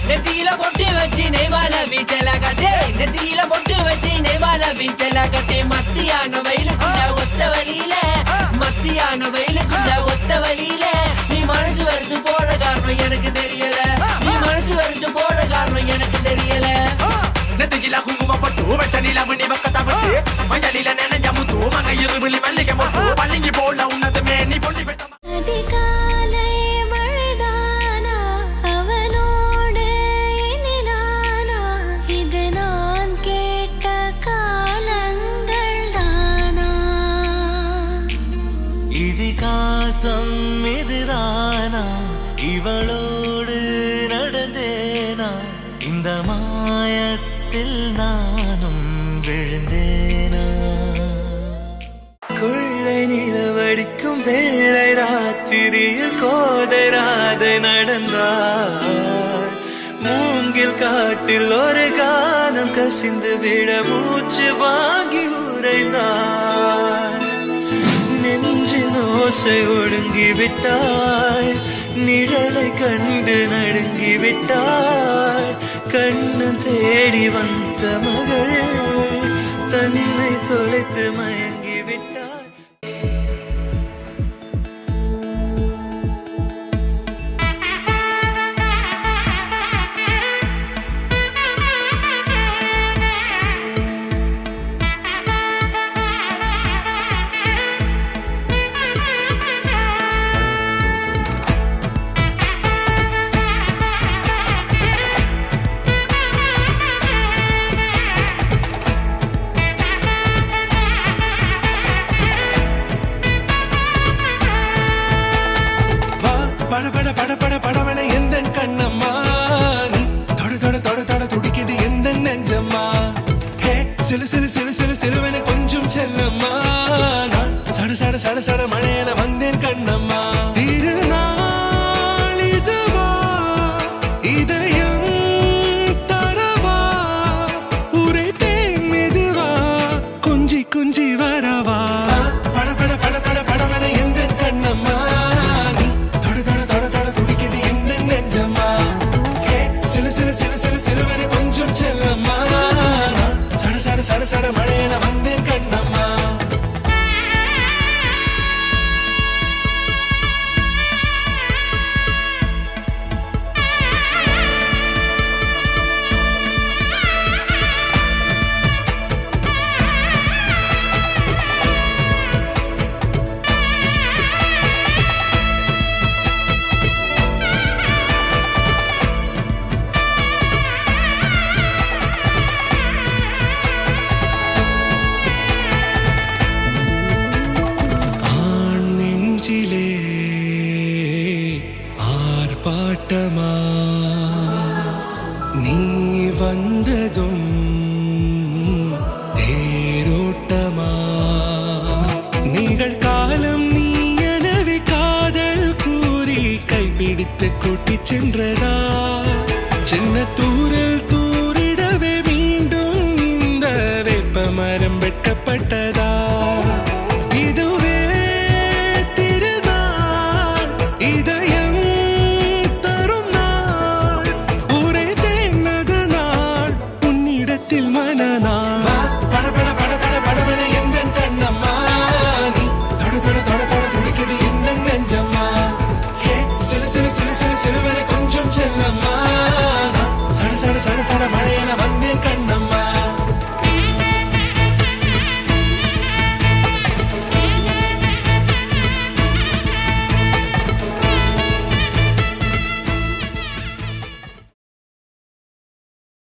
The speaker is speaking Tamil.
நெத்தியில பொட்டு வச்சு நெய்வால பீச்சல கட்டே நெத்தியில பொட்டு வச்சு நெய்வால பீச்சல கட்டே மத்தியான வயலுக்குள்ள ஒத்த வழியில மத்தியான வயலுக்குள்ள ஒத்த வழியில நீ மனசு வருது போட காரணம் எனக்கு தெரியல நீ மனசு வருது போட காரணம் எனக்கு தெரியல நெத்தியில குங்கும பொட்டு வச்ச நிலமணி பக்கத்தை விட்டு மஞ்சளில நெனஞ்ச முத்து மங்க இருவிழி மல்லிகை முத்து பள்ளிங்கி போல உன்னதுமே நீ பொண்ணி பெற்ற இதுதானா இவளோடு நடந்தேனா இந்த மாயத்தில் நானும் விழுந்தேனா கொள்ளை நிலவடிக்கும் வெள்ளை ராத்திரியில் கோதராத நடந்தாள் மூங்கில் காட்டில் ஒரு காலம் கசிந்து விட மூச்சு வாங்கி உறைந்தாள் ஓசை ஒடுங்கி விட்டாள் நிழலை கண்டு நடுங்கி விட்டாள் கண்ணு தேடி வந்த மகள் தன்னை தொலைத்து மயங்கி விட்டாள் கொஞ்சம் செல்லம்மா சட சட மழையன வந்தேன் கண்ணம்மா திருநாள் இதுவா இதயம் தரவா உரைத்தேன் மெதுவா கொஞ்சி கொஞ்சி வரவா பட பட பட பட படவன எந்த கண்ணம்மா தொட தொட தொட தொட துடிக்குது எந்த நெஞ்சம்மா சிலு சிலு சிலு சிலு சிலுவன கொஞ்சம் செல்லம்மா சட சட மழையன வந்தேன் கண்ணம்மா ஆர்ப்பாட்டமா நீ வந்ததும் தேரோட்டமா நிகழ்காலம் நீ எனவே காதல் கூறி கைப்பிடித்து கூட்டிச் சென்றதா சின்ன